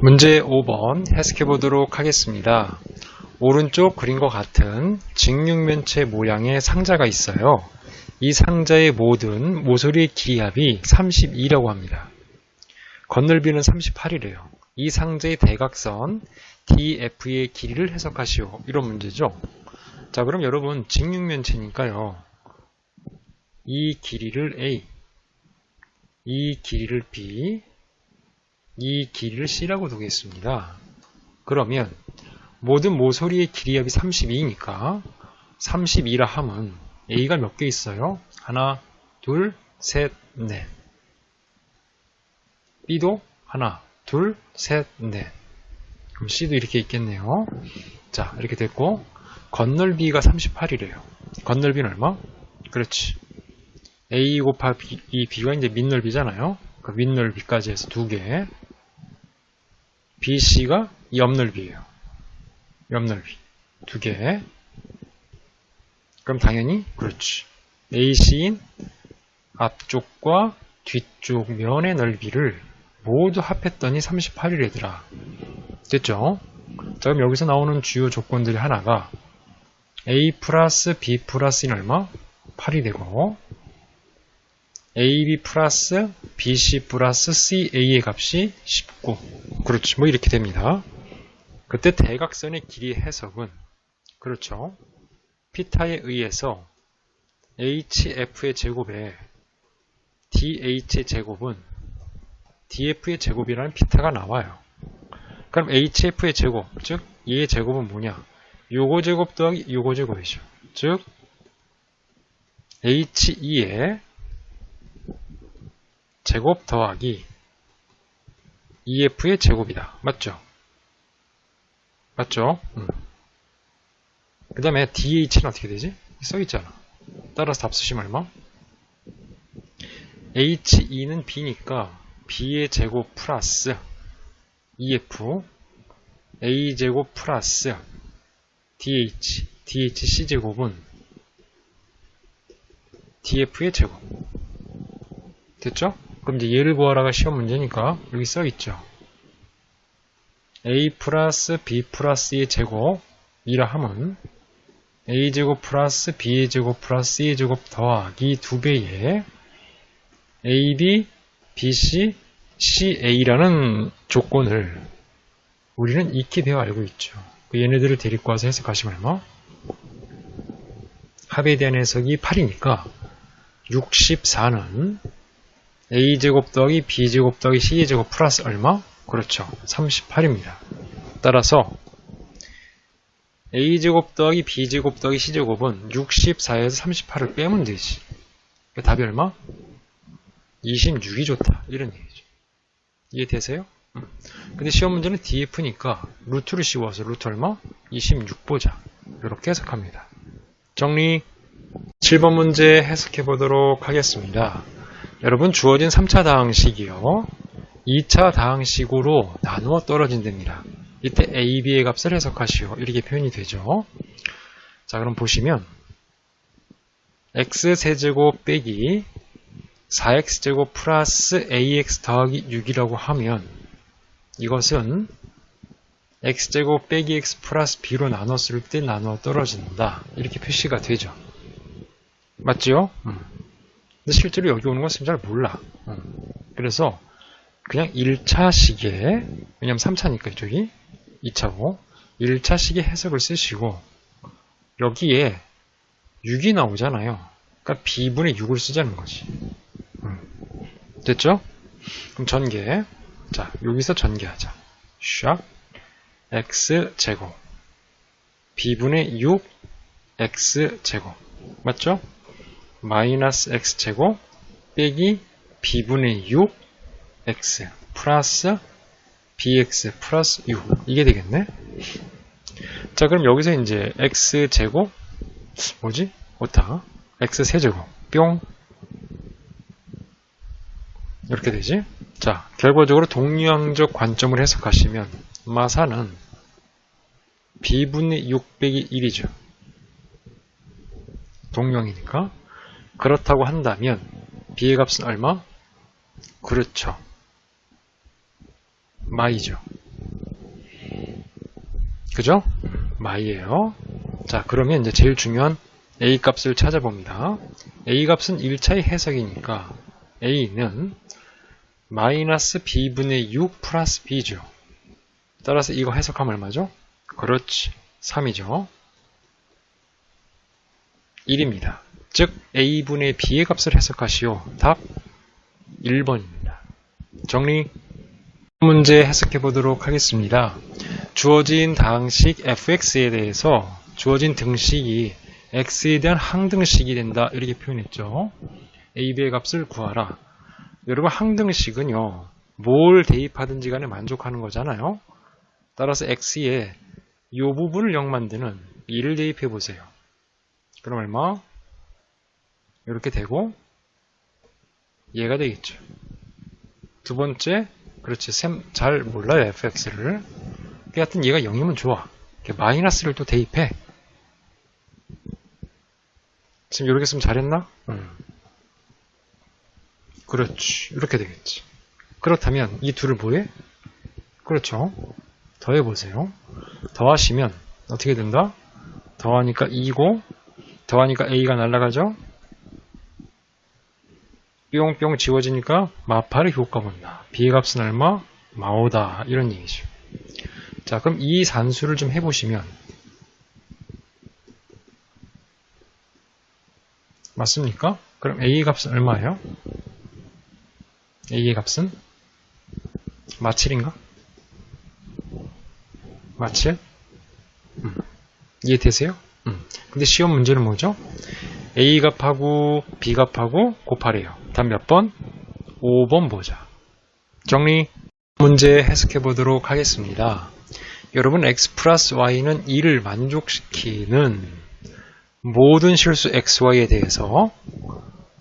문제 5번 해석해 보도록 하겠습니다. 오른쪽 그림과 같은 직육면체 모양의 상자가 있어요. 이 상자의 모든 모서리의 길이합이 32라고 합니다. 건널비는 38이래요. 이 상자의 대각선 DF의 길이를 해석하시오. 이런 문제죠. 자, 그럼 여러분 직육면체니까요. 이 길이를 A, 이 길이를 B, 이 길이를 C라고 두겠습니다. 그러면 모든 모서리의 길이합이 32니까 32라 함은 A가 몇 개 있어요? 하나, 둘, 셋, 넷. B도 하나, 둘, 셋, 넷. 그럼 C도 이렇게 있겠네요. 자, 이렇게 됐고 건널비가 38이래요. 건널비는 얼마? 그렇지. A 곱하기 B가 이제 밑넓이잖아요. 그 밑넓이까지 해서 2개. BC가 옆넓이에요. 옆넓이 2개. 그럼 당연히 그렇지. AC인 앞쪽과 뒤쪽 면의 넓이를 모두 합했더니 38이래더라. 됐죠? 자, 그럼 여기서 나오는 주요 조건들이 하나가 A 플러스 B 플러스는 얼마? 8이 되고 AB 플러스 BC 플러스 CA의 값이 19. 그렇지. 뭐 이렇게 됩니다. 그때 대각선의 길이 해석은 그렇죠. 피타에 의해서 HF의 제곱에 DH의 제곱은 DF의 제곱이라는 피타가 나와요. 그럼 HF의 제곱, 즉 얘의 제곱은 뭐냐? 요거 제곱 더하기 요거 제곱이죠. 즉 HE의 제곱 더하기 EF의 제곱이다. 맞죠? 맞죠? 그 다음에 DH는 어떻게 되지? 써있잖아. 따라서 답 쓰시면 얼마? HE는 B니까 B의 제곱 플러스 EF A제곱 플러스 DH DHC 제곱은 DF의 제곱. 됐죠? 그럼 이제 얘를 구하라가 시험 문제니까 여기 써있죠. A 플러스 B 플러스 의 제곱이라 함은 A제곱 플러스 B의 제곱 플러스 C의 제곱 더하기 2배의 AB, BC, CA라는 조건을 우리는 익히 배워 알고 있죠. 얘네들을 데리고 와서 해석하시면 얼마? 합에 대한 해석이 8이니까 64는 A제곱 더하기 B제곱 더하기 C제곱 플러스 얼마? 그렇죠. 38입니다. 따라서 A제곱 더하기 B제곱 더하기 C제곱은 64에서 38을 빼면 되지. 답이 얼마? 26이 좋다. 이런 얘기죠. 이해되세요? 근데 시험 문제는 DF니까 루트를 씌워서 루트 얼마? 26 보자. 이렇게 해석합니다. 정리. 7번 문제 해석해 보도록 하겠습니다. 여러분 주어진 3차 다항식이요. 2차 다항식으로 나누어 떨어진답니다. 이때 A, B의 값을 해석하시오. 이렇게 표현이 되죠. 자, 그럼 보시면 X세제곱 빼기 4X제곱 플러스 AX 더하기 6이라고 하면 이것은 X제곱 빼기 X 플러스 B로 나눴을 때 나누어 떨어진다. 이렇게 표시가 되죠. 맞죠? 근데 실제로 여기 오는 것은 잘 몰라. 그래서 그냥 1차식에, 왜냐면 3차니까 이쪽이 2차고 1차식의 해석을 쓰시고 여기에 6이 나오잖아요. 그러니까 B분의 6을 쓰자는 거지. 됐죠? 그럼 전개. 자, 여기서 전개하자. 샥 X제곱 B분의 6 X제곱 맞죠? 마이너스 X제곱 빼기 B분의 6 X 플러스 BX 플러스 6 이게 되겠네? 자, 그럼 여기서 이제 X제곱 뭐지? 오타 X세제곱 뿅 이렇게 되지? 자, 결과적으로 동류항적 관점을 해석하시면 마사는 B분의 6 빼기 1이죠. 동류항이니까. 그렇다고 한다면 B의 값은 얼마? 그렇죠. 마이죠. 그죠? my예요. 자, 그러면 이제 제일 중요한 a 값을 찾아봅니다. a 값은 1차의 해석이니까 a는 마이너스 b분의 6 플러스 b죠. 따라서 이거 해석하면 얼마죠? 그렇지, 3이죠. 1입니다. 즉 a분의 b의 값을 해석하시오. 답 1번입니다. 정리. 문제 해석해 보도록 하겠습니다. 주어진 다항식 fx에 대해서 주어진 등식이 x에 대한 항등식이 된다, 이렇게 표현했죠. a, b의 값을 구하라. 여러분, 항등식은요, 뭘 대입하든지 간에 만족하는 거잖아요. 따라서 x에 이 부분을 0 만드는 2를 대입해 보세요. 그럼 얼마? 이렇게 되고 얘가 되겠죠. 두 번째, 그렇지, 쌤 잘 몰라요, fx를. 하여튼 얘가 0이면 좋아. 마이너스를 또 대입해. 지금 이렇게 쓰면 잘했나? 그렇지, 이렇게 되겠지. 그렇다면 이 둘을 뭐해? 그렇죠, 더해보세요. 더하시면 어떻게 된다? 더하니까 2고 더하니까 a가 날아가죠? 뿅뿅 지워지니까 마파의 효과 본다. b의 값은 얼마? 마오다, 이런 얘기죠. 자, 그럼 이 산수를 좀 해보시면 맞습니까? 그럼 a의 값은 얼마예요? a의 값은 마7인가? 마7? 이해되세요? 근데 시험 문제는 뭐죠? a 값하고 b 값하고 곱하래요. 답 몇 번? 5번 보자. 정리. 문제 해석해 보도록 하겠습니다. 여러분, x 플러스 y는 2를 만족시키는 모든 실수 xy에 대해서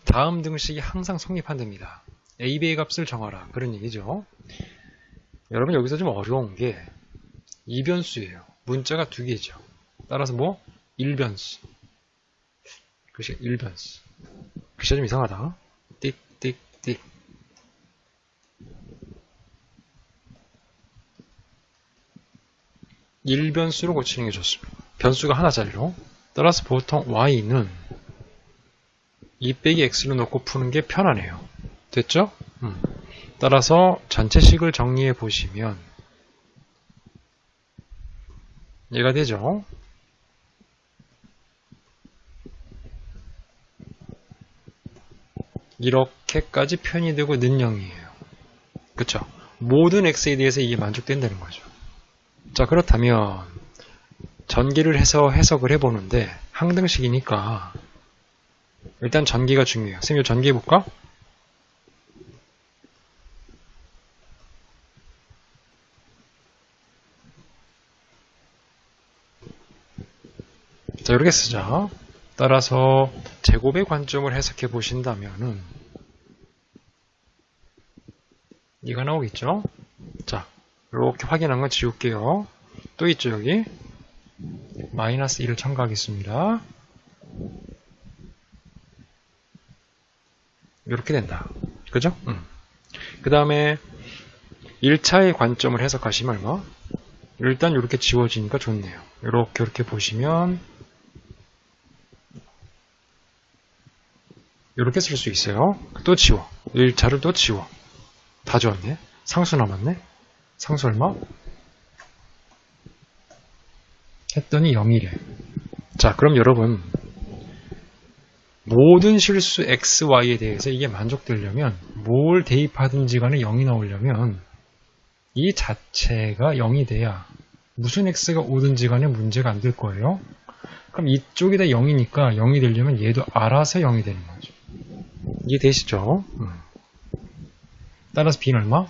다음 등식이 항상 성립한답니다. a, b의 값을 정하라, 그런 얘기죠. 여러분, 여기서 좀 어려운 게 이변수예요. 문자가 두 개죠. 따라서 뭐? 1변수. 글씨 1변수. 글씨가 좀 이상하다. 띡띡띡. 1변수로 고치는 게 좋습니다. 변수가 하나짜리로. 따라서 보통 y는 2 빼기 x로 놓고 푸는 게 편하네요. 됐죠? 따라서 전체식을 정리해 보시면 얘가 되죠. 이렇게까지 표현이 되고 는 0이에요. 그쵸? 모든 x에 대해서 이게 만족된다는 거죠. 자, 그렇다면 전기를 해서 해석을 해보는데 항등식이니까 일단 전기가 중요해요. 선생님, 전기 해볼까? 자, 이렇게 쓰자. 따라서 제곱의 관점을 해석해 보신다면은 이가 나오겠죠? 자, 이렇게 확인한 건 지울게요. 또 있죠, 여기. 마이너스 1을 첨가하겠습니다. 이렇게 된다. 그죠? 그 다음에 1차의 관점을 해석하시면 얼마? 일단 이렇게 지워지니까 좋네요. 이렇게 보시면 이렇게 쓸 수 있어요. 또 지워. 1차를 또 지워. 다 지웠네. 상수 남았네. 상수 얼마? 했더니 0이래. 자, 그럼 여러분, 모든 실수 x, y에 대해서 이게 만족되려면 뭘 대입하든지 간에 0이 나오려면 이 자체가 0이 돼야 무슨 x가 오든지 간에 문제가 안 될 거예요. 그럼 이쪽이 다 0이니까 0이 되려면 얘도 알아서 0이 되는 거죠. 이해되시죠? 따라서 b는 얼마?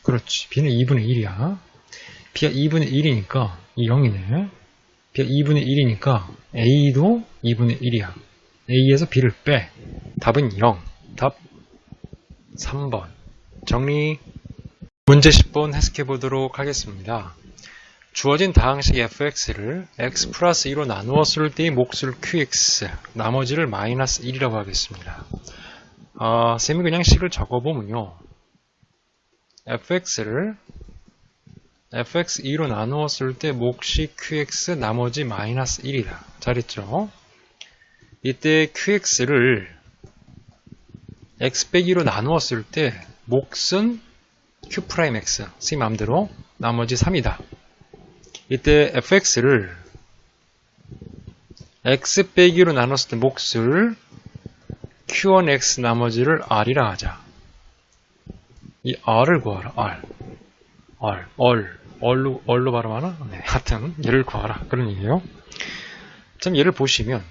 그렇지. b는 2분의 1이야. b가 2분의 1이니까 이 0이네. b가 2분의 1이니까 a도 2분의 1이야. a에서 b를 빼. 답은 0. 답 3번. 정리. 문제 10번 해석해 보도록 하겠습니다. 주어진 다항식 fx를 x 플러스 2로 나누었을 때의 몫을 qx, 나머지를 마이너스 1이라고 하겠습니다. 쌤이 그냥 식을 적어보면요. fx를 fx 2로 나누었을 때 몫이 qx 나머지 마이너스 1이다. 잘했죠? 이때 qx를 x 빼기로 나누었을 때 몫은 q'x, 선생님 맘대로 나머지 3이다. 이때 fx를 x 빼기로 나눴을 때 몫을 q1x 나머지를 r이라 하자. 이 r을 구하라. r로 발음하나? 네, 하여튼 얘를 구하라. 그런 얘기예요. 참 얘를 보시면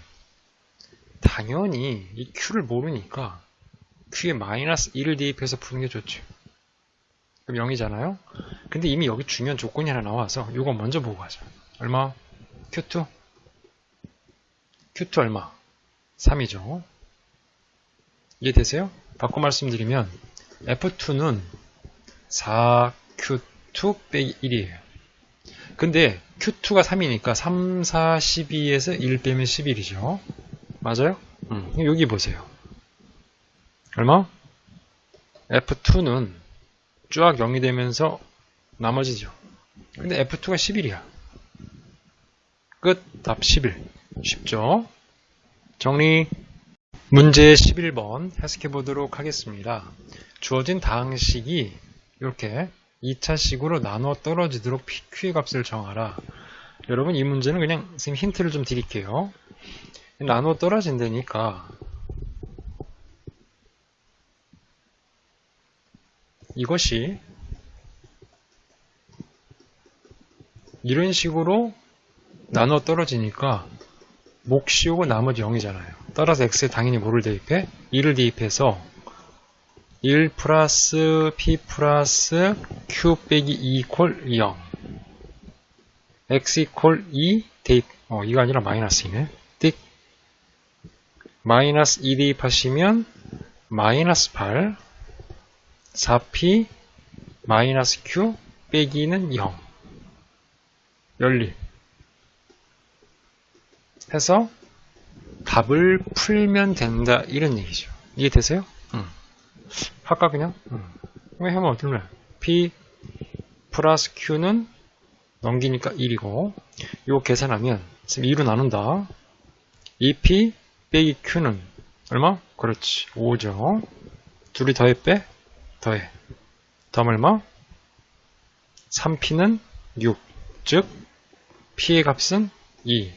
당연히 이 q를 모르니까 q에 마이너스 1을 대입해서 푸는 게 좋죠. 그럼 0이잖아요. 근데 이미 여기 중요한 조건이 하나 나와서 이거 먼저 보고 가자. 얼마? q2 얼마? 3이죠. 이해되세요? 바꿔 말씀드리면 f2는 4q2 빼기 1이에요. 근데 q2가 3이니까 3, 4, 12에서 1 빼면 11이죠. 맞아요? 여기 보세요. 얼마? f2는 쫙 0이 되면서 나머지죠. 근데 f2가 11이야. 끝. 답 11. 쉽죠? 정리. 문제 11번 해석해 보도록 하겠습니다. 주어진 다항식이 이렇게 2차식으로 나눠 떨어지도록 PQ의 값을 정하라. 여러분 이 문제는 그냥 선생님 힌트를 좀 드릴게요. 나눠 떨어진다니까 이것이 이런 식으로 나눠 떨어지니까 몫이 오고 나머지 0이잖아요. 따라서 x에 당연히 뭐를 대입해? 2를 대입해서 1 플러스 p 플러스 q 빼기 2 이퀄 0 x 이퀄 2 대입 이거 아니라 마이너스 2네. 띡 마이너스 2 대입하시면 마이너스 8 4p 마이너스 q 빼기는 0 열리 해서 답을 풀면 된다 이런 얘기죠. 이해되세요? 할까 그냥? 왜 하면 어떨래? p 플러스 q는 넘기니까 1이고 이거 계산하면 지금 2로 나눈다. 2p 빼기 q는 얼마? 그렇지 5죠. 둘이 더해 빼? 더해. 다음 얼마? 3p는 6. 즉 p의 값은 2.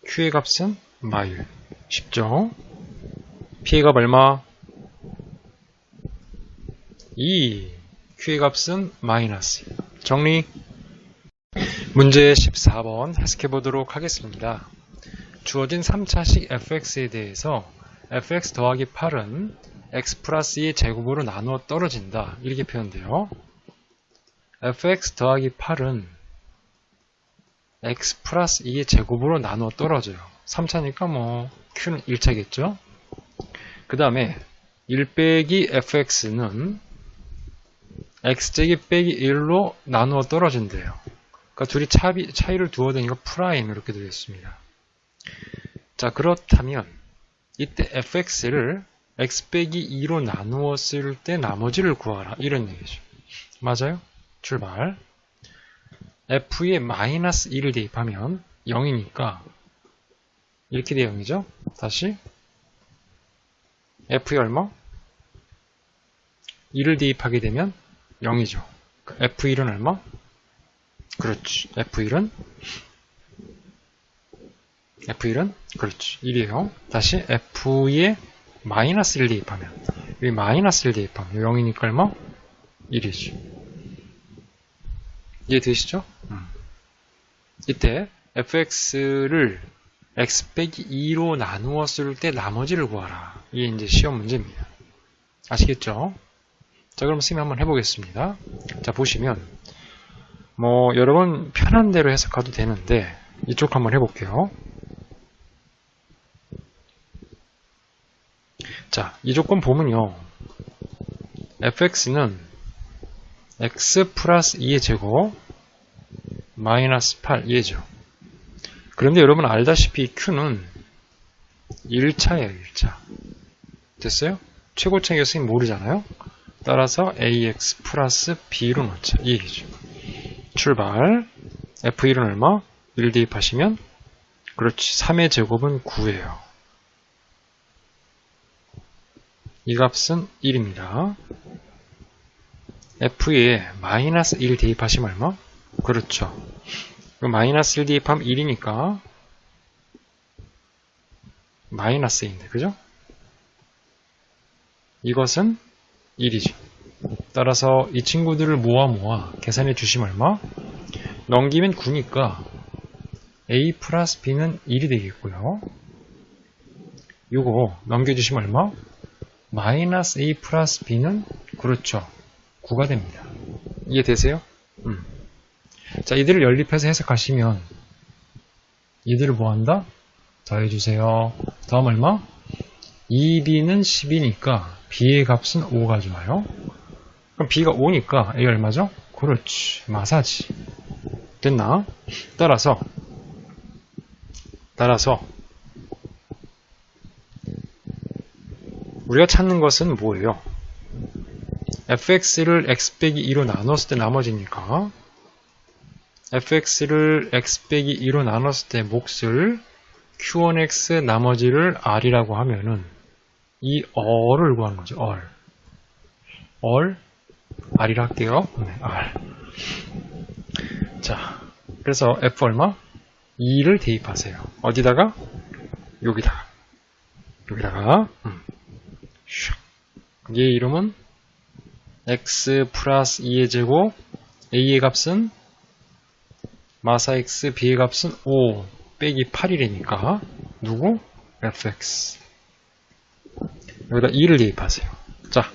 q의 값은 마일. 쉽죠? p의 값 얼마? 2. q의 값은 마이너스. 정리. 문제 14번 해석해 보도록 하겠습니다. 주어진 3차식 fx에 대해서 fx 더하기 8은 x 플러스 2의 제곱으로 나누어 떨어진다. 이렇게 표현돼요. fx 더하기 8은 x 플러스 2의 제곱으로 나누어 떨어져요. 3차니까 뭐 q는 1차겠죠. 그 다음에 1 빼기 fx는 x제곱 빼기 1로 나누어 떨어진대요. 그러니까 둘이 차이를 두어야 되니까 프라임 이렇게 되겠습니다. 자, 그렇다면 이때 fx를 x 빼기 2로 나누었을 때 나머지를 구하라. 이런 얘기죠. 맞아요? 출발. f에 마이너스 1을 대입하면 0이니까 이렇게 돼 0이죠. 다시 f에 얼마? 1을 대입하게 되면 0이죠. f1은 얼마? 그렇지. f1은 그렇지. 1이에요. 다시 f에 마이너스 1 대입하면 여기 마이너스 1 대입하면 0이니까 얼마? 1이지. 이해되시죠? 이때 fx를 x 빼기 2로 나누었을 때 나머지를 구하라. 이게 이제 시험 문제입니다. 아시겠죠? 자, 그럼 선생님 한번 해보겠습니다. 자, 보시면 뭐 여러 번 편한 대로 해석해도 되는데 이쪽 한번 해볼게요. 자, 이 조건 보면요. fx는 x 플러스 2의 제곱 마이너스 8 얘죠. 그런데 여러분 알다시피 q는 1차예요. 1차. 됐어요? 최고차이가 선생님 모르잖아요. 따라서 ax 플러스 b로 놓자. 이 얘기죠. 출발. F1은 얼마? 1 대입하시면 그렇지. 3의 제곱은 9예요. 이 값은 1입니다. F에 마이너스 1 대입하시면 얼마? 그렇죠. 마이너스 1 대입하면 1이니까 마이너스인데, 그죠? 이것은 1이지. 따라서 이 친구들을 모아 계산해 주시면 얼마? 넘기면 9니까 A 플러스 B는 1이 되겠고요. 요거 넘겨주시면 얼마? 마이너스 A 플러스 B는 그렇죠. 9가 됩니다. 이해되세요? 자, 이들을 연립해서 해석하시면 이들을 뭐한다? 더해주세요. 다음 얼마? 2B는 10이니까 B의 값은 5가 좋아요. 그럼 B가 5니까 A 얼마죠? 그렇지. 마사지. 됐나? 따라서 우리가 찾는 것은 뭐예요? fx를 x 빼기 2로 나눴을 때 나머지니까 fx를 x 빼기 2로 나눴을 때 몫을 q1x 나머지를 r이라고 하면은 이 r을 구하는 거죠. r이라 할게요. 네, r. 자, 그래서 f 얼마? 2를 대입하세요. 어디다가? 여기다가. 얘의 이름은 x 플러스 2의 제곱, a의 값은 마사 x, b의 값은 5 빼기 8이라니까 누구? fx. 여기다 2를 대입하세요. 자,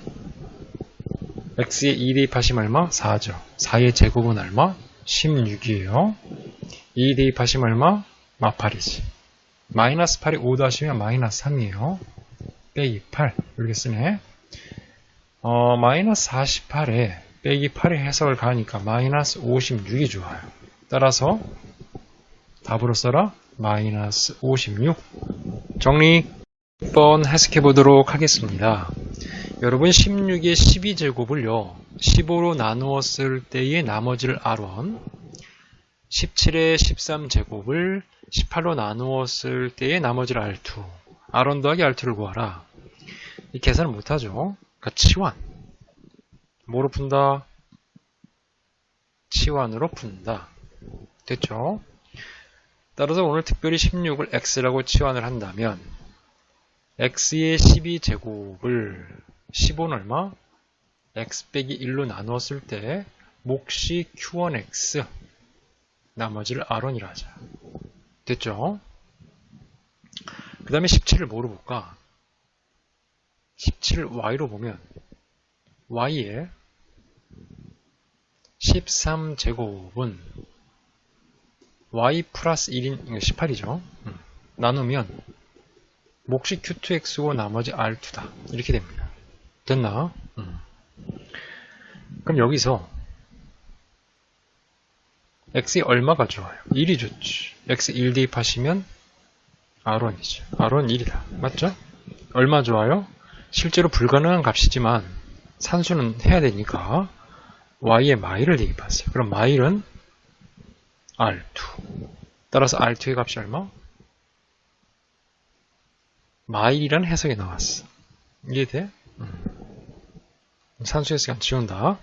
x에 2 대입하시면 얼마? 4죠. 4의 제곱은 얼마? 16이에요. 2 대입하시면 얼마? 8이지. 마이너스 8이 5 더하시면 마이너스 3이에요. 빼기 8 이렇게 쓰네. 마이너스 48에 빼기 8의 해석을 가니까 마이너스 56이 좋아요. 따라서 답으로 써라. 마이너스 56. 정리 한번 해석해 보도록 하겠습니다. 여러분 16의 12제곱을요 15로 나누었을 때의 나머지를 R1, 17의 13제곱을 18로 나누었을 때의 나머지를 R2, R1 더하기 R2를 구하라. 이 계산을 못하죠. 그러니까 치환. 뭐로 푼다? 치환으로 푼다. 됐죠? 따라서 오늘 특별히 16을 x라고 치환을 한다면 x의 12제곱을 15는 얼마? x 빼기 1로 나누었을 때 몫이 q1x 나머지를 r1이라 하자. 됐죠? 그 다음에 17을 뭐로 볼까? 17을 y로 보면 y의 13제곱은 y 플러스 1인 18이죠. 나누면 몫이 q2x고 나머지 r2다. 이렇게 됩니다. 됐나? 그럼 여기서 x이 얼마가 좋아요? 1이 좋지. x 1 대입하시면 r1이죠. r1 1이다. 맞죠? 얼마 좋아요? 실제로 불가능한 값이지만 산수는 해야 되니까 y에 마일을 대입하세요. 그럼 마일은 r2. 따라서 r2의 값이 얼마? 마일이라는 해석이 나왔어. 이해돼? 산수 해석이 지운다.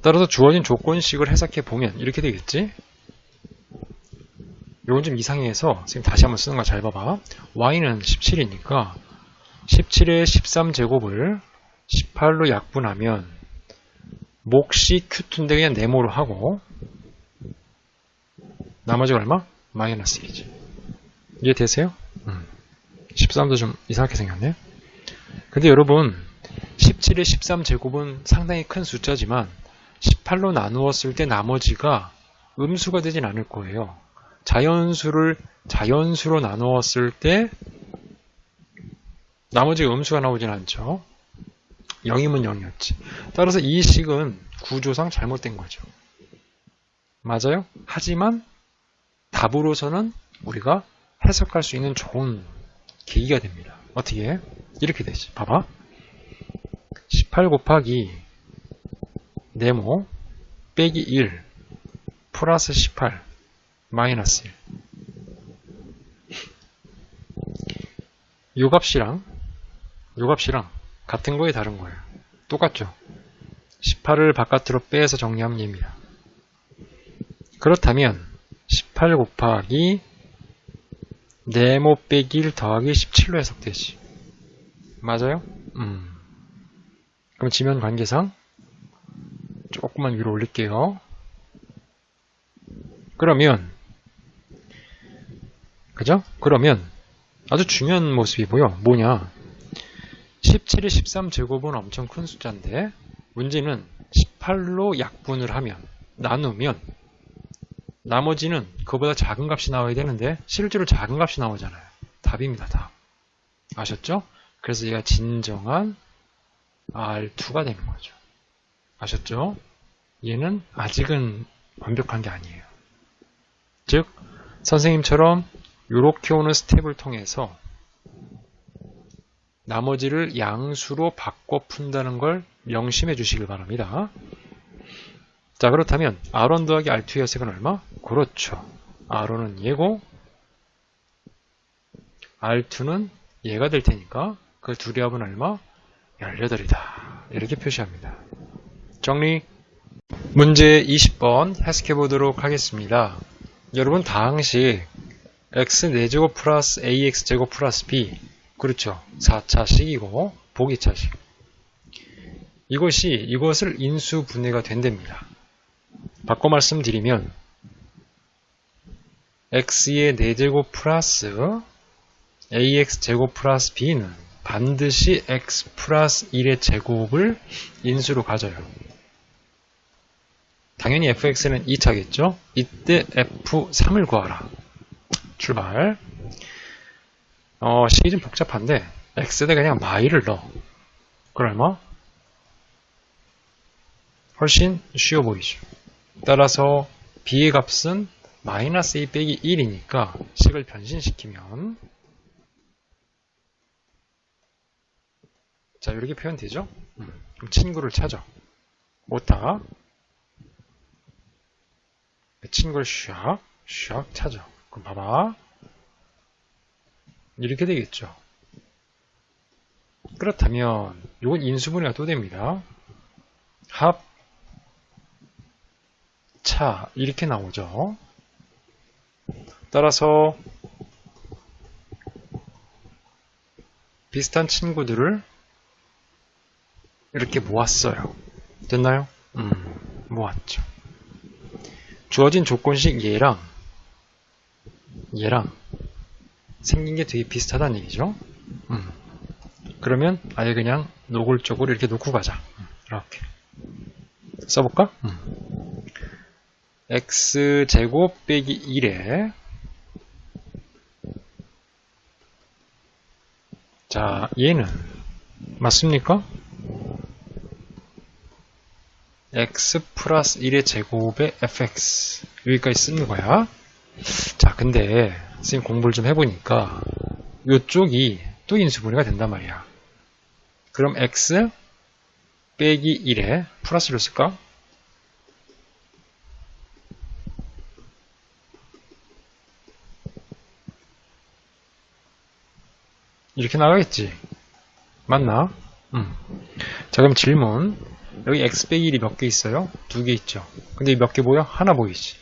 따라서 주어진 조건식을 해석해 보면 이렇게 되겠지? 요건 좀 이상해서 선생님 다시 한번 쓰는 거 잘 봐봐. y는 17이니까 17의 13제곱을 18로 약분하면 몫이 q2인데 그냥 네모로 하고 나머지가 얼마? 마이너스 1이지. 이해되세요? 13도 좀 이상하게 생겼네. 근데 여러분 17의 13제곱은 상당히 큰 숫자지만 18로 나누었을 때 나머지가 음수가 되진 않을 거예요. 자연수를 자연수로 나누었을 때 나머지가 음수가 나오진 않죠. 0이면 0이었지. 따라서 이 식은 구조상 잘못된 거죠. 맞아요? 하지만 답으로서는 우리가 해석할 수 있는 좋은 계기가 됩니다. 어떻게? 이렇게 되지. 봐봐. 18 곱하기 네모 빼기 1 플러스 18 마이너스 1. 요 값이랑 같은 거에 다른 거예요. 똑같죠? 18을 바깥으로 빼서 정리하면 얘입니다. 그렇다면 18 곱하기 네모 빼기 1 더하기 17로 해석되지. 맞아요? 그럼 지면 관계상 조금만 위로 올릴게요. 그러면 그죠? 그러면 아주 중요한 모습이 뭐냐? 17이 13제곱은 엄청 큰 숫자인데 문제는 18로 약분을 하면 나누면 나머지는 그보다 작은 값이 나와야 되는데 실제로 작은 값이 나오잖아요. 답입니다. 답. 아셨죠? 그래서 얘가 진정한 R2가 되는 거죠. 아셨죠? 얘는 아직은 완벽한 게 아니에요. 즉 선생님처럼 이렇게 오는 스텝을 통해서 나머지를 양수로 바꿔 푼다는 걸 명심해 주시길 바랍니다. 자, 그렇다면 R1 더하기 R2의 여색은 얼마? 그렇죠. R1은 얘고 R2는 얘가 될 테니까 그 둘의 합은 얼마? 18이다. 이렇게 표시합니다. 정리. 문제 20번 해석해 보도록 하겠습니다. 여러분 다항식 x 4제곱 플러스 ax제곱 플러스 b, 그렇죠. 4차식이고 보기 차식. 이것을 인수분해가 된답니다. 바꿔 말씀드리면 x의 4제곱 플러스 ax제곱 플러스 b는 반드시 x 플러스 1의 제곱을 인수로 가져요. 당연히 fx는 2차겠죠? 이때 f3을 구하라. 출발. 식이 좀 복잡한데 x에다 그냥 마이를 넣어. 그럼 얼마? 훨씬 쉬워 보이죠. 따라서 b의 값은 마이너스 a 빼기 1이니까 식을 변신시키면 자, 이렇게 표현되죠? 그럼 친구를 찾아. 오타. 친구를 샥 찾아. 그럼 봐봐. 이렇게 되겠죠. 그렇다면 이건 인수분해가 또 됩니다. 합, 차 이렇게 나오죠. 따라서 비슷한 친구들을 이렇게 모았어요. 됐나요? 모았죠. 주어진 조건식 얘랑 생긴 게 되게 비슷하다는 얘기죠. 그러면 아예 그냥 노골적으로 이렇게 놓고 가자. 이렇게 써볼까? x제곱 빼기 1에 자, 얘는 맞습니까? x 플러스 1의 제곱에 fx 여기까지 쓰는 거야. 자, 근데 선생님 공부를 좀 해보니까 이쪽이 또 인수분해가 된단 말이야. 그럼 x 빼기 1에 플러스를 쓸까? 이렇게 나가겠지. 맞나? 자, 그럼 질문. 여기 x 빼기 1이 몇 개 있어요? 2개 있죠. 근데 몇 개 보여? 하나 보이지.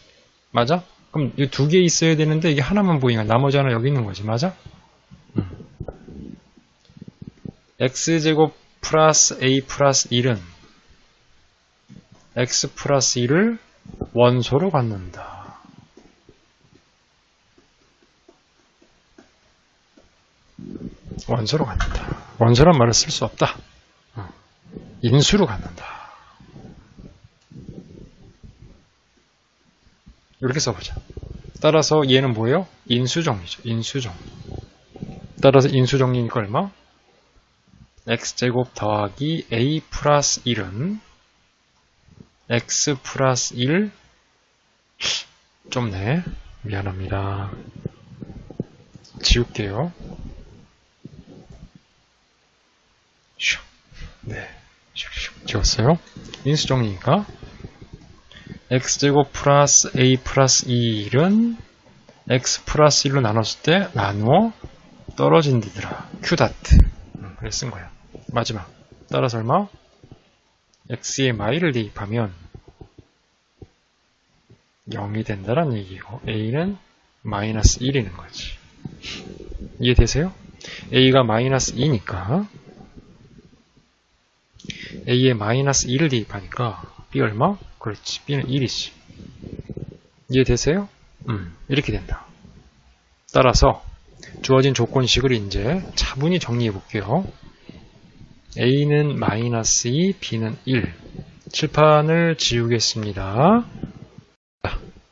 맞아? 그럼 이 2개 있어야 되는데 이게 하나만 보이니까 나머지 하나 여기 있는 거지. 맞아? x제곱 플러스 a 플러스 1은 x 플러스 1을 원소로 갖는다. 원소로 갖는다. 원소란 말을 쓸 수 없다. 인수로 갖는다. 이렇게 써보자. 따라서 얘는 뭐예요? 인수정리죠. 인수정리. 따라서 인수정리니까 얼마? x제곱 더하기 a 플러스 1은 x 플러스 1 좁네. 미안합니다. 지울게요. 네. 지웠어요. 인수정리니까 x제곱 플러스 a 플러스 1은 x 플러스 1로 나눴을 때 나누어 떨어진다더라. q 다트. 그래 쓴 거야. 마지막. 따라서 얼마? x에 마이를 대입하면 0이 된다는 얘기고 a는 마이너스 1이는 거지. 이해되세요? a가 마이너스 2니까 a에 마이너스 2를 대입하니까 b 얼마? 그렇지. b는 1이지. 이해되세요? 이렇게 된다. 따라서 주어진 조건식을 이제 차분히 정리해 볼게요. a는 마이너스 2, b는 1. 칠판을 지우겠습니다.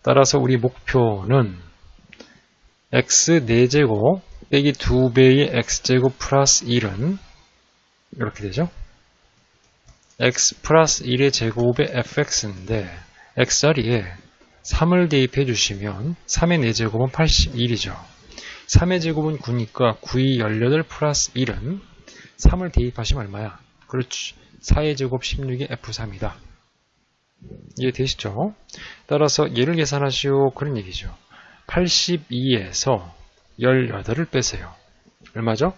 따라서 우리 목표는 x 4제곱 빼기 2배의 x제곱 플러스 1은 이렇게 되죠. x 플러스 1의 제곱의 fx인데 x자리에 3을 대입해 주시면 3의 4제곱은 81이죠. 3의 제곱은 9니까 9이 18 플러스 1은 3을 대입하시면 얼마야? 그렇지. 4의 제곱 16의 f3이다. 이해되시죠? 따라서 얘를 계산하시오. 그런 얘기죠. 82에서 18을 빼세요. 얼마죠?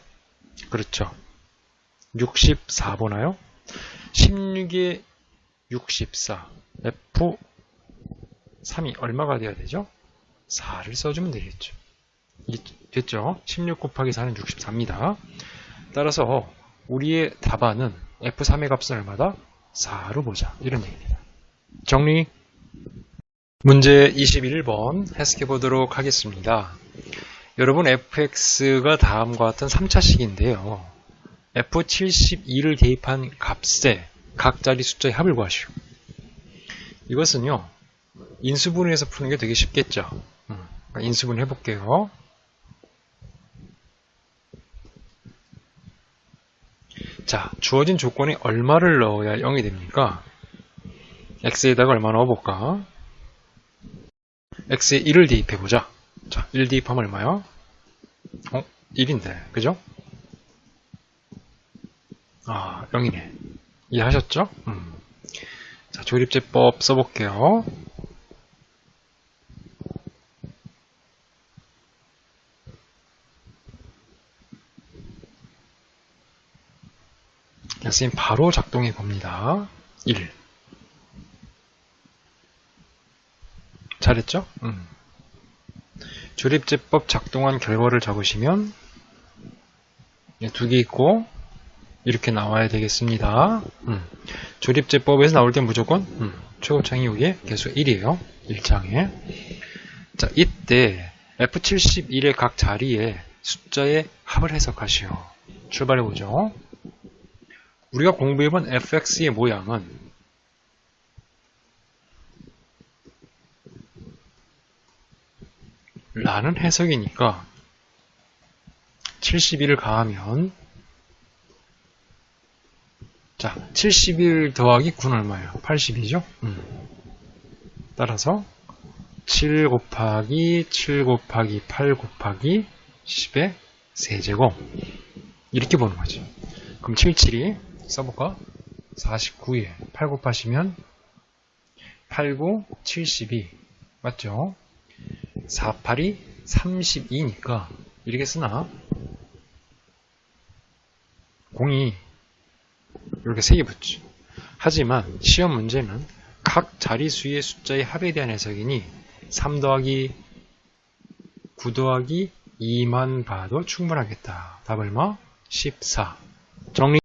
그렇죠. 64 보나요? 16에 64 F3이 얼마가 돼야 되죠? 4를 써주면 되겠죠. 됐죠? 16 곱하기 4는 64입니다. 따라서 우리의 답안은 F3의 값은 얼마다? 4로 보자. 이런 얘기입니다. 정리. 문제 21번 해석해 보도록 하겠습니다. 여러분 fx가 다음과 같은 3차식인데요. F72를 대입한 값에 각 자리 숫자의 합을 구하시오. 이것은요. 인수분해에서 푸는 게 되게 쉽겠죠. 인수분해 해볼게요. 자, 주어진 조건에 얼마를 넣어야 0이 됩니까? x에다가 얼마 넣어볼까? x에 1을 대입해보자. 자, 1 대입하면 얼마야? 1인데, 그죠? 아, 0이네. 이해하셨죠? 자, 조립제법 써볼게요. 선생님 바로 작동해 봅니다. 1. 잘했죠? 조립제법 작동한 결과를 적으시면 두 개 있고 이렇게 나와야 되겠습니다. 조립제법에서 나올 땐 무조건 최고창이 여기에 개수 1이에요. 1장에. 자, 이때 F71의 각 자리에 숫자의 합을 해석하시오. 출발해보죠. 우리가 공부해본 fx의 모양은 라는 해석이니까 71을 가하면 자, 71 더하기 9는 얼마예요? 80이죠? 따라서 7 곱하기 7 곱하기 8 곱하기 10의 세제곱 이렇게 보는 거지. 그럼 77이 써볼까? 49에 8 곱하시면 8, 9, 72 맞죠? 4, 8이 32니까 이렇게 쓰나? 공이 이렇게 3개 붙죠. 하지만 시험 문제는 각 자리수의 숫자의 합에 대한 해석이니 3 더하기 9 더하기 2만 봐도 충분하겠다. 답 얼마? 14. 정리.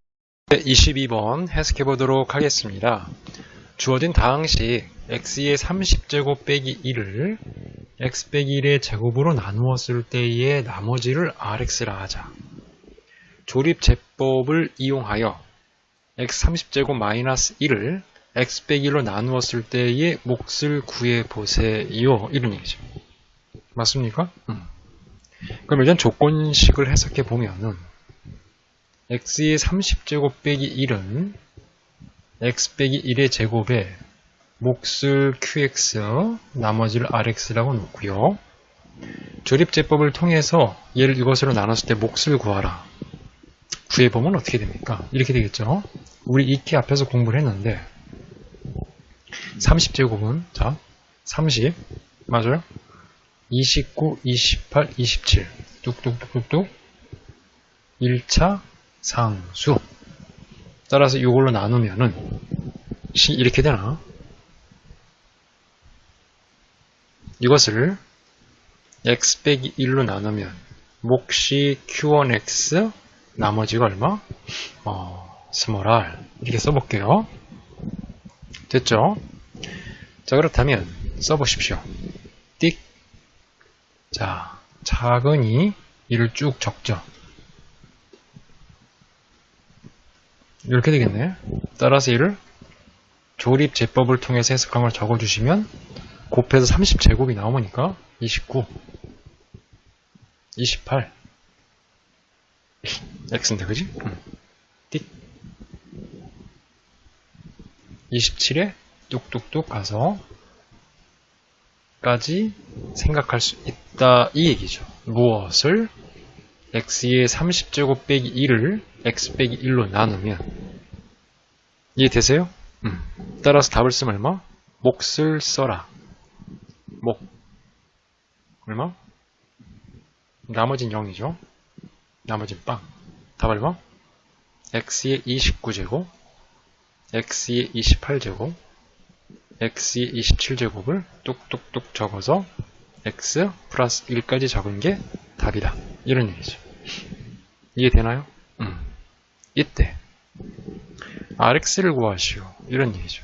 22번 해석해 보도록 하겠습니다. 주어진 다항식 x의 30제곱 빼기 1을 x 빼기 1의 제곱으로 나누었을 때의 나머지를 rx라 하자. 조립제법을 이용하여 x 30제곱 마이너스 1을 x 빼기 1로 나누었을 때의 몫을 구해보세요. 이런 얘기죠. 맞습니까? 그럼 일단 조건식을 해석해 보면은 x의 30제곱 빼기 1은 x 빼기 1의 제곱에 몫을 qx, 나머지를 rx라고 놓고요. 조립제법을 통해서 얘를 이것으로 나눴을 때 몫을 구하라. 구해보면 어떻게 됩니까? 이렇게 되겠죠. 우리 익히 앞에서 공부를 했는데 30제곱은 자 30 맞아요? 29, 28, 27 뚝뚝뚝뚝뚝 1차 상수. 따라서 이걸로 나누면은 이렇게 되나? 이것을 x 빼기 1로 나누면 몫이 q1x 나머지가 얼마? 스몰 r 이렇게 써볼게요. 됐죠? 자, 그렇다면 써보십시오. 띡. 자, 작은 이 이를 쭉 적죠. 이렇게 되겠네. 따라서 이를 조립 제법을 통해서 해석한 걸 적어주시면 곱해서 30제곱이 나오니까 29, 28 x인데 그지? 띡 27에 뚝뚝뚝 가서 까지 생각할 수 있다 이 얘기죠. 무엇을? x의 30제곱 빼기 1을 x 빼기 1로 나누면 이해되세요? 따라서 답을 쓰면 얼마? 몫을 써라. 몫 얼마? 나머진 0이죠. 나머진 빵. 답 얼마? x의 29제곱 x의 28제곱 x의 27제곱을 뚝뚝뚝 적어서 x 플러스 1까지 적은 게 답이다. 이런 얘기죠. 이해되나요? 이때 rx를 구하시오. 이런 얘기죠.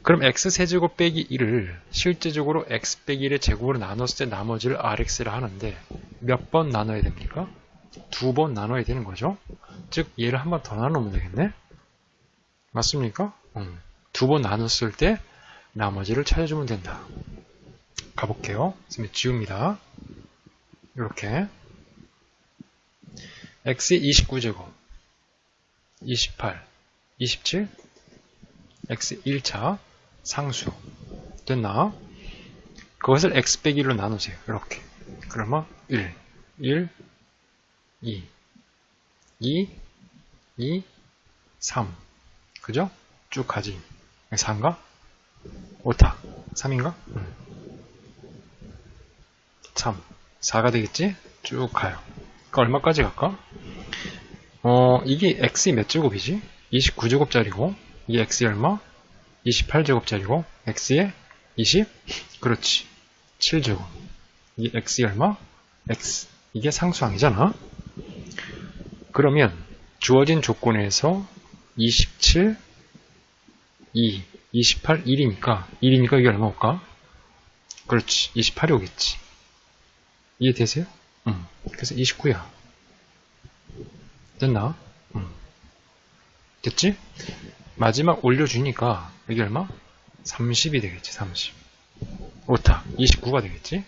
그럼 x세제곱 빼기 1을 실제적으로 x 빼기 1의 제곱으로 나눴을 때 나머지를 rx를 하는데 몇 번 나눠야 됩니까? 2번 나눠야 되는 거죠. 즉 얘를 한 번 더 나누면 되겠네. 맞습니까? 2번 나눴을 때 나머지를 찾아주면 된다. 가볼게요. 지웁니다. 이렇게 x의 29제곱 28, 27 x 1차 상수 됐나? 그것을 x 빼기 1로 나누세요. 이렇게. 그러면 1, 1, 2, 2, 2, 3 그죠? 쭉 가지. 4인가? 5타 3인가? 3, 4가 되겠지? 쭉 가요. 그러니까 얼마까지 갈까? 이게 x의 몇 제곱이지? 29제곱짜리고 이게 x의 얼마? 28제곱짜리고 x의 20? 그렇지. 7제곱. 이게 x의 얼마? x. 이게 상수항이잖아. 그러면 주어진 조건에서 27, 2, 28, 1이니까 이게 얼마 올까? 그렇지. 28이 오겠지. 이해되세요? 그래서 29야. 됐나? 됐지? 마지막 올려주니까 이게 얼마? 30이 되겠지. 30. 오타. 29가 되겠지?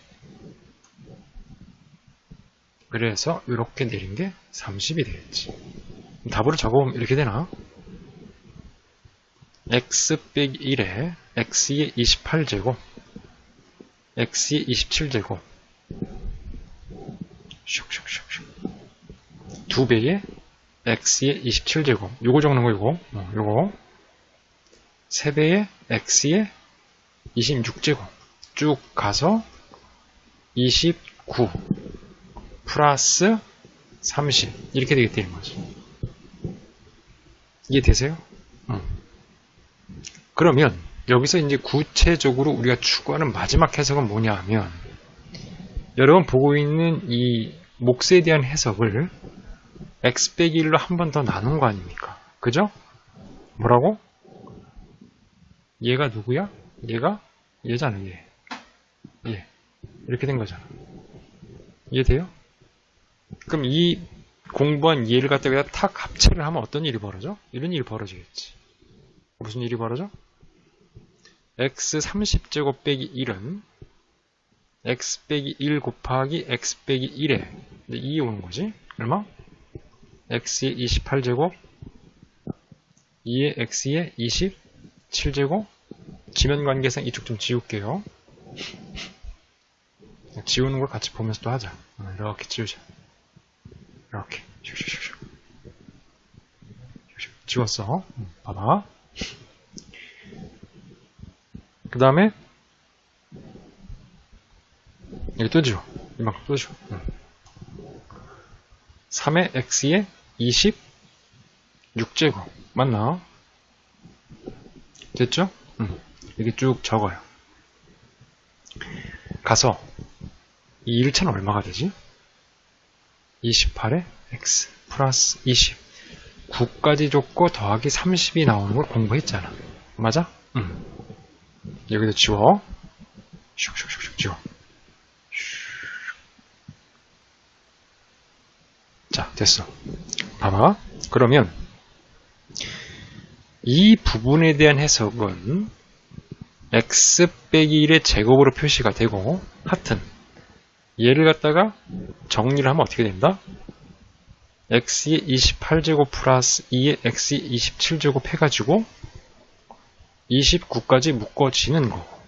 그래서 이렇게 내린 게 30이 되겠지. 답으로 적어보면 이렇게 되나? x 빼기 1에 x의 28제곱 x의 27제곱 2배의 x의 27제곱 요거 적는 거 요거 3배의 x의 26제곱 쭉 가서 29 플러스 30 이렇게 되겠다 이 거지. 이해되세요? 그러면 여기서 이제 구체적으로 우리가 추구하는 마지막 해석은 뭐냐 하면 여러분 보고 있는 이 몫에 대한 해석을 x 빼기 1로 한 번 더 나눈 거 아닙니까? 그죠? 뭐라고? 얘가 누구야? 얘잖아 얘. 이렇게 된 거잖아. 이해돼요? 그럼 이 공부한 얘를 갖다가 탁 합체를 하면 어떤 일이 벌어져? 이런 일이 벌어지겠지. 무슨 일이 벌어져? x 30제곱 빼기 1은 x 빼기 1 곱하기 x 빼기 1에 2이 오는 거지. 얼마? x의 28제곱 2의 x의 27제곱 지면관계상 이쪽 좀 지울게요. 지우는 걸 같이 보면서 또 하자. 이렇게 지우자. 이렇게 지웠어. 봐봐. 그 다음에 이거 뜨죠. 이만큼 뜨죠. 3의 x의 26제곱 맞나? 됐죠? 이렇게 쭉 적어요. 가서 이 1차는 얼마가 되지? 28에 x 플러스 20 9까지 줬고 더하기 30이 나오는 걸 공부했잖아. 맞아? 여기다 지워. 슉슉슉슉 지워. 자, 됐어. 봐봐. 그러면 이 부분에 대한 해석은 x 빼기 1의 제곱으로 표시가 되고, 하여튼 얘를 갖다가 정리를 하면 어떻게 된다? x의 28제곱 플러스 2의 x의 27제곱 해가지고 29까지 묶어지는 거고.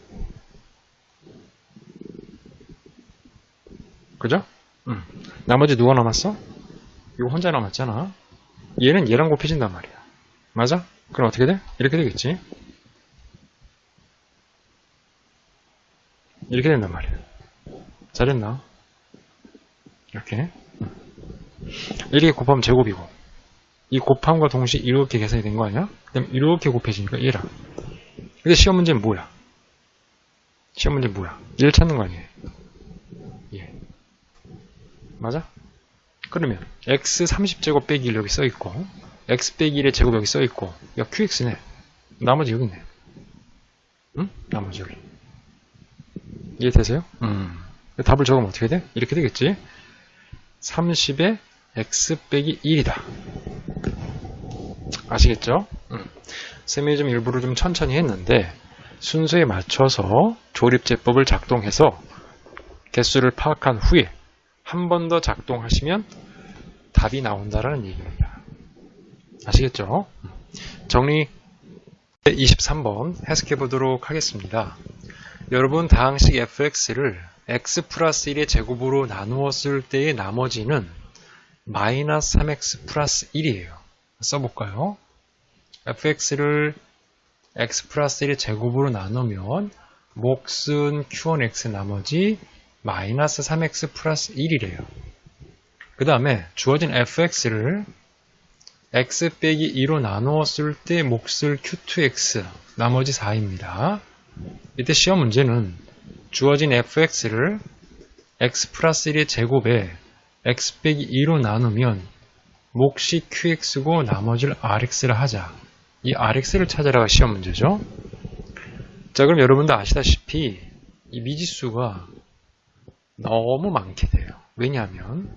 그죠? 나머지 누가 남았어? 이거 혼자 남았잖아. 얘는 얘랑 곱해진단 말이야. 맞아? 그럼 어떻게 돼? 이렇게 되겠지? 이렇게 된단 말이야. 잘했나? 이렇게. 이렇게 곱하면 제곱이고, 이 곱함과 동시에 이렇게 계산이 된 거 아니야? 그럼 이렇게 곱해지니까 얘라. 근데 시험 문제는 뭐야? 시험 문제는 뭐야? 1 찾는 거 아니에요? 예. 맞아? 그러면 x 30제곱 빼기 1 여기 써있고, x 빼기 1의 제곱 여기 써있고, 야 qx네. 나머지 여기 있네. 응? 나머지 여기. 이해되세요? 답을 적으면 어떻게 돼? 이렇게 되겠지? 30에 x 빼기 1이다. 아시겠죠? 쌤이 좀 일부러 좀 천천히 했는데 순서에 맞춰서 조립제법을 작동해서 개수를 파악한 후에 한 번 더 작동하시면 답이 나온다라는 얘기입니다. 아시겠죠? 정리 23번 해석해 보도록 하겠습니다. 여러분 다항식 fx를 x 플러스 1의 제곱으로 나누었을 때의 나머지는 마이너스 3x 플러스 1이에요. 써볼까요? fx를 x 플러스 1의 제곱으로 나누면 몫은 q1x 나머지 마이너스 3x 플러스 1이래요. 그 다음에 주어진 fx를 x 빼기 2로 나누었을 때 몫을 q2x 나머지 4입니다. 이때 시험 문제는 주어진 fx를 x 플러스 1의 제곱에 x 빼기 2로 나누면 몫이 qx고 나머지를 rx를 하자. 이 rx를 찾아라가 시험 문제죠. 자, 그럼 여러분도 아시다시피 이 미지수가 너무 많게 돼요. 왜냐하면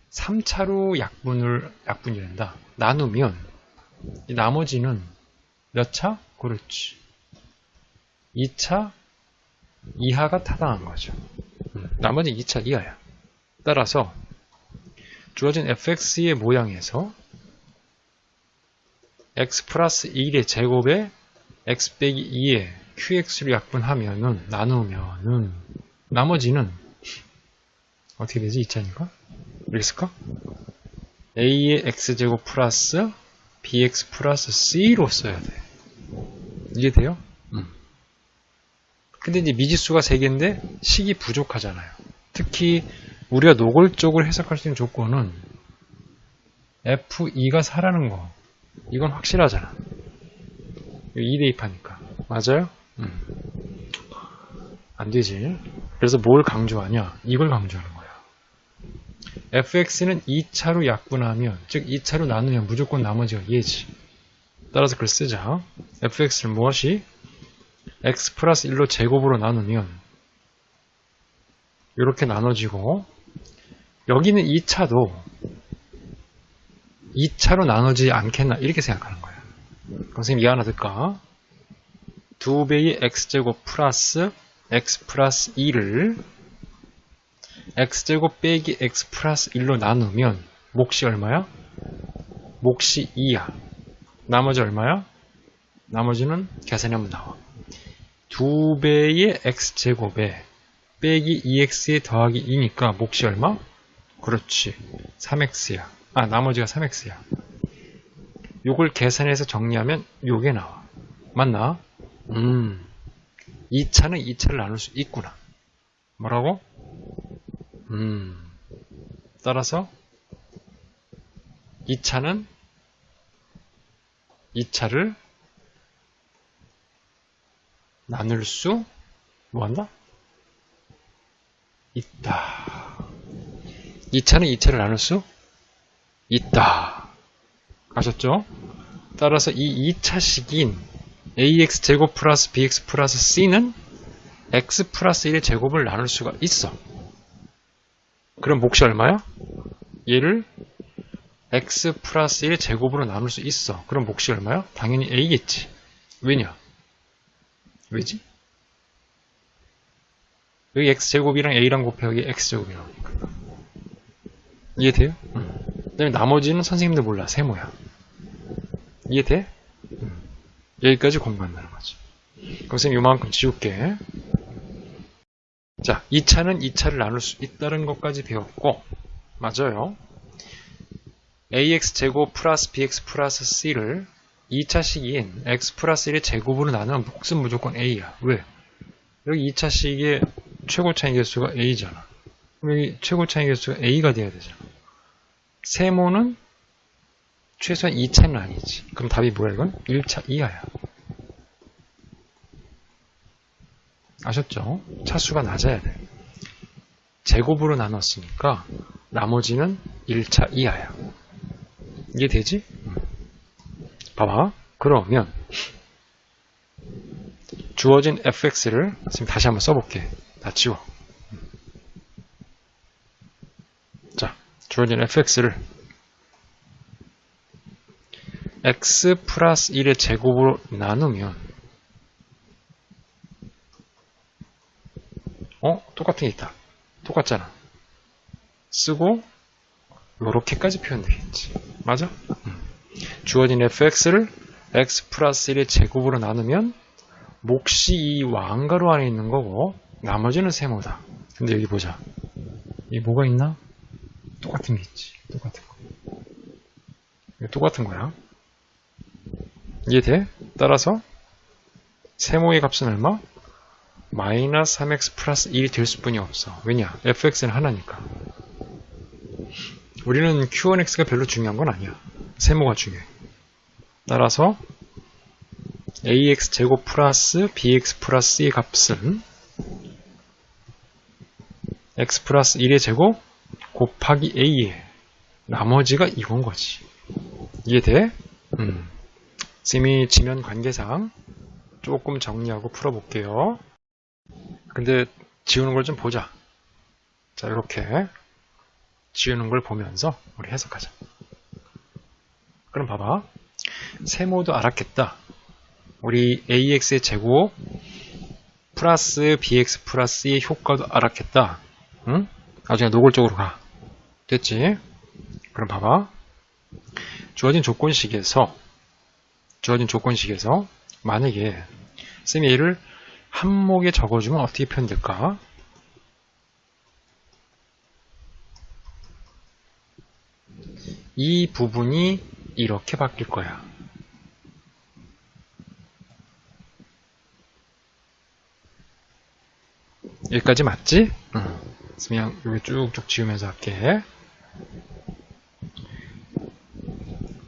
3차로 약분이란다. 나누면 이 나머지는 몇 차? 그렇지. 2차 이하가 타당한 거죠. 나머지 2차 이하야. 따라서 주어진 fx의 모양에서 x 플러스 1의 제곱에 x 빼기 2의 qx를 약분하면은 나누면은 나머지는 어떻게 되지? 2차니까? 이렇게 쓸까? a의 x제곱 플러스 bx 플러스 c로 써야 돼. 이해돼요? 근데 이제 미지수가 3개인데 식이 부족하잖아요. 특히 우리가 노골적으로 해석할 수 있는 조건은 f2가 4라는 거. 이건 확실하잖아. 2 대입하니까. 맞아요? 안 되지. 그래서 뭘 강조하냐? 이걸 강조하는 거야. fx는 2차로 약분하면, 즉 2차로 나누면 무조건 나머지가 얘지. 따라서 그걸 쓰자. fx를 무엇이? x 플러스 1로 제곱으로 나누면 이렇게 나눠지고, 여기는 2차도 2차로 나눠지지 않겠나 이렇게 생각하는 거야. 그럼 선생님 이해 하나 들까? 2배의 x제곱 플러스 x 플러스 2를 x제곱 빼기 x 플러스 1로 나누면 몫이 얼마야? 몫이 2야. 나머지 얼마야? 나머지는 계산하면 나와. 2배의 x제곱에 빼기 2x에 더하기 2니까 몫이 얼마? 그렇지. 3x야. 아, 나머지가 3x야. 요걸 계산해서 정리하면 요게 나와. 맞나? 2차는 2차를 나눌 수 있구나. 뭐라고? 따라서 2차는 2차를 나눌 수 뭐한다? 있다. 2차는 2차를 나눌 수 있다. 아셨죠? 따라서 이 2차식인 ax제곱 플러스 bx 플러스 c는 x 플러스 1의 제곱을 나눌 수가 있어. 그럼 몫이 얼마야? 얘를 x 플러스 1의 제곱으로 나눌 수 있어. 그럼 몫이 얼마야? 당연히 a겠지. 왜냐? 왜지? 여기 x제곱이랑 a랑 곱해 여기 x제곱이 나오니까. 이해돼요? 그 다음에 나머지는 선생님들 몰라. 세모야. 이해돼? 여기까지 공부한다는 거지. 그럼 선생님 요만큼 지울게. 자, 2차는 2차를 나눌 수 있다는 것까지 배웠고, 맞아요. ax제곱 플러스 bx 플러스 c를 2차식인 x 플러스 1의 제곱으로 나누면 몫은 무조건 a야. 왜? 여기 2차식의 최고 차이 개수가 a잖아. 그럼 여기 최고 차이 개수가 a가 돼야 되잖아. 세모는 최소한 2차는 아니지. 그럼 답이 뭐야 이건? 1차 이하야. 아셨죠? 차수가 낮아야 돼. 제곱으로 나눴으니까 나머지는 1차 이하야. 이게 되지? 봐봐. 그러면 주어진 fx를 지금 다시 한번 써볼게. 다 지워. 자, 주어진 fx를 x 플러스 1의 제곱으로 나누면 똑같은 게 있다. 똑같잖아. 쓰고 요렇게까지 표현되겠지. 맞아? 주어진 fx를 x 플러스 1의 제곱으로 나누면 몫이 이 왕가로 안에 있는 거고 나머지는 세모다. 근데 여기 보자. 이 뭐가 있나? 똑같은 게 있지. 똑같은 거. 이거 똑같은 거야. 이해돼? 따라서 세모의 값은 얼마? 마이너스 3x 플러스 1이 될 수뿐이 없어. 왜냐? fx는 하나니까. 우리는 q1x가 별로 중요한 건 아니야. 세모가 중요해. 따라서 ax제곱 플러스 bx 플러스 c의 값은 x 플러스 1의 제곱 곱하기 a의 나머지가 이건 거지. 이해돼? 쌤이 지면 관계상 조금 정리하고 풀어볼게요. 근데 지우는 걸 좀 보자. 자, 이렇게 지우는 걸 보면서 우리 해석하자. 그럼 봐봐. 세모도 알았겠다. 우리 ax의 제곱 플러스 bx 플러스 c의 효과도 알았겠다. 응? 나중에 노골적으로 가. 됐지? 그럼 봐봐. 주어진 조건식에서 만약에 쌤이 얘를 한목에 적어주면 어떻게 표현될까? 이 부분이 이렇게 바뀔 거야. 여기까지 맞지? 그냥 여기 쭉쭉 지우면서 할게.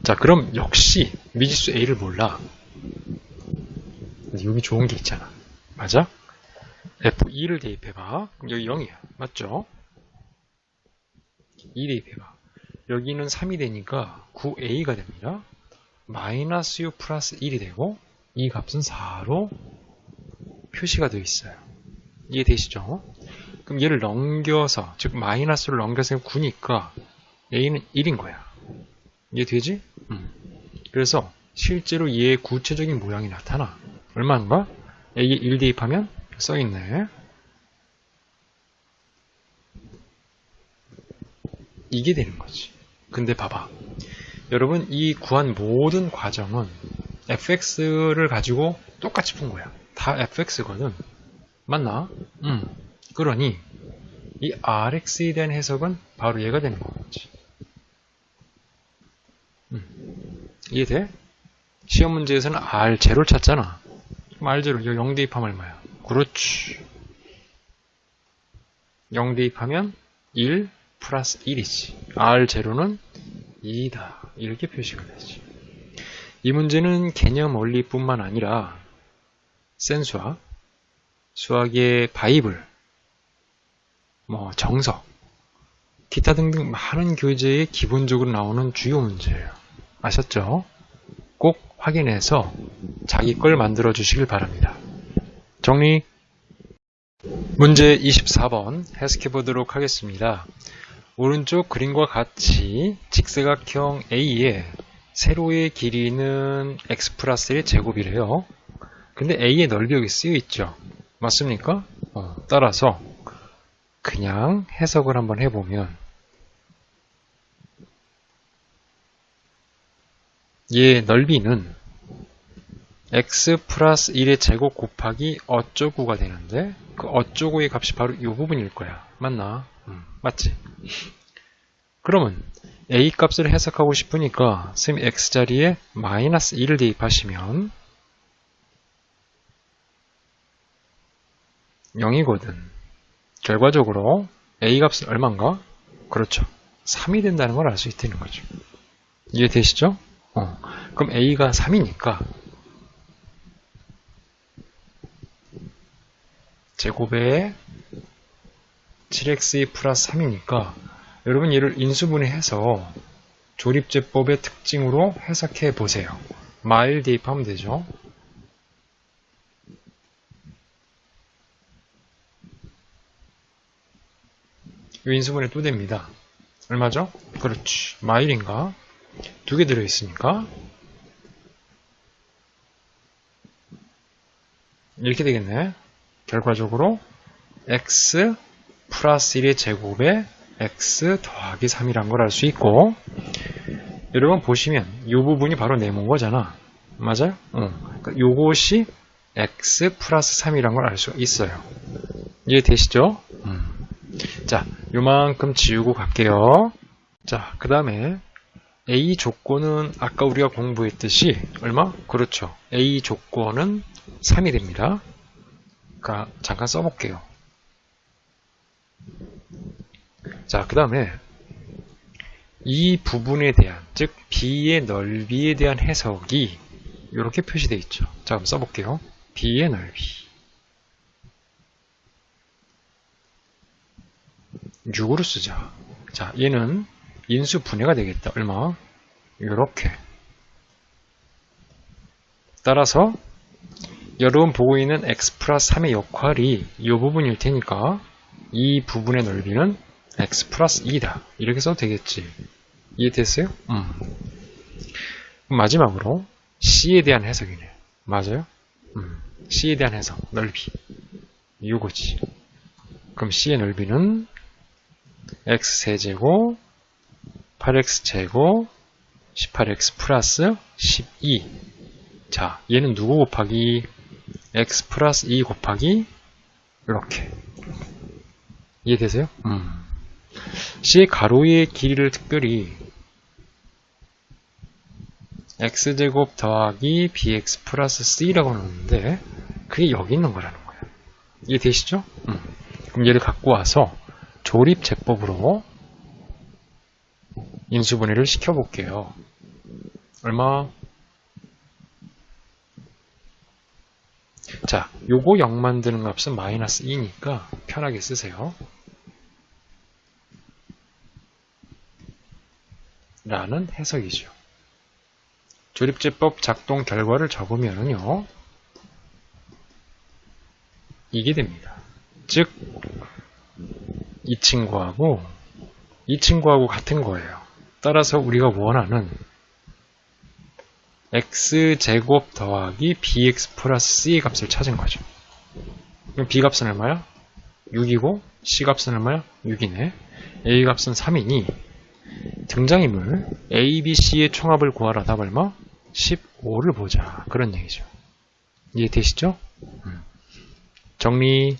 자, 그럼 역시 미지수 a를 몰라. 근데 여기 좋은 게 있잖아. 맞아? f2를 대입해봐. 그럼 여기 0이야. 맞죠? 2 대입해봐. 여기는 3이 되니까 9a가 됩니다. 마이너스 u 플러스 1이 되고 이 값은 4로 표시가 되어 있어요. 이해되시죠? 그럼 얘를 넘겨서, 즉 마이너스를 넘겨서 9니까 a는 1인 거야. 이해되지? 그래서 실제로 얘의 구체적인 모양이 나타나. 얼마인가? a에 1 대입하면 써있네. 이게 되는 거지. 근데 봐봐. 여러분, 이 구한 모든 과정은 fx를 가지고 똑같이 푼 거야. 다 fx거든. 맞나? 그러니 이 rx에 대한 해석은 바로 얘가 되는 거겠지. 이해돼? 시험 문제에서는 r0를 찾잖아. 그럼 r0, 여기 0 대입하면 얼마야? 그렇지. 0 대입하면 1 플러스 1이지. R0는 2다. 이렇게 표시가 되지. 이 문제는 개념 원리뿐만 아니라 센수학, 수학의 바이블, 정석, 기타 등등 많은 교재에 기본적으로 나오는 주요 문제예요. 아셨죠? 꼭 확인해서 자기 걸 만들어 주시길 바랍니다. 정리. 문제 24번 해석해 보도록 하겠습니다. 오른쪽 그림과 같이 직사각형 A의 세로의 길이는 x 플러스 1 제곱이래요. 근데 A의 넓이 여기 쓰여 있죠. 맞습니까? 따라서 그냥 해석을 한번 해보면 얘 넓이는 x 플러스 1의 제곱 곱하기 어쩌구가 되는데 그 어쩌구의 값이 바로 이 부분일 거야. 맞나? 맞지? 그러면 a 값을 해석하고 싶으니까 선생님 x자리에 마이너스 1을 대입하시면 0이거든. 결과적으로 a 값은 얼마인가? 그렇죠. 3이 된다는 걸 알 수 있다는 거죠. 이해되시죠? 그럼 a가 3이니까 제곱에 7x 플러스 3이니까 여러분 얘를 인수분해해서 조립제법의 특징으로 해석해 보세요. 마일 대입하면 되죠. 이 인수분해 또 됩니다. 얼마죠? 그렇지. 마일인가? 두 개 들어있으니까 이렇게 되겠네. 결과적으로 x 플러스 1의 제곱에 x 더하기 3이란 걸 알 수 있고, 여러분 보시면 이 부분이 바로 네모인 거잖아. 맞아요? 그러니까 요것이 x 플러스 3이란 걸 알 수가 있어요. 이해되시죠? 자, 요만큼 지우고 갈게요. 자, 그 다음에 A 조건은 아까 우리가 공부했듯이 얼마? 그렇죠. A 조건은 3이 됩니다. 그러니까 잠깐 써볼게요. 자, 그 다음에 이 부분에 대한, 즉 B의 넓이에 대한 해석이 이렇게 표시되어 있죠. 자, 그럼 써볼게요. B의 넓이 6으로 쓰자. 자, 얘는 인수 분해가 되겠다. 얼마? 이렇게. 따라서 여러분 보고 있는 x 플러스 3의 역할이 이 부분일 테니까 이 부분의 넓이는 x 플러스 2다. 이렇게 써도 되겠지. 이해됐어요? 마지막으로 C에 대한 해석이네. 맞아요? C에 대한 해석, 넓이. 이거지. 그럼 C의 넓이는 x세제곱 8x제곱 18x 플러스 12. 자, 얘는 누구 곱하기 x 플러스 2 곱하기 이렇게. 이해되세요? C의 가로의 길이를 특별히 x제곱 더하기 bx 플러스 c라고 넣었는데 그게 여기 있는 거라는 거예요. 이해되시죠? 그럼 얘를 갖고 와서 조립제법으로 인수분해를 시켜볼게요. 얼마? 자, 요거 0 만드는 값은 마이너스 2니까 편하게 쓰세요. 라는 해석이죠. 조립제법 작동 결과를 적으면요 이게 됩니다. 즉 이 친구하고 같은 거예요. 따라서 우리가 원하는 x제곱 더하기 bx 플러스 c 값을 찾은 거죠. 그럼 b 값은 얼마야? 6이고 c 값은 얼마야? 6이네. a 값은 3이니 등장인물 a, b, c의 총합을 구하라. 답 얼마? 15를 보자. 그런 얘기죠. 이해되시죠? 정리.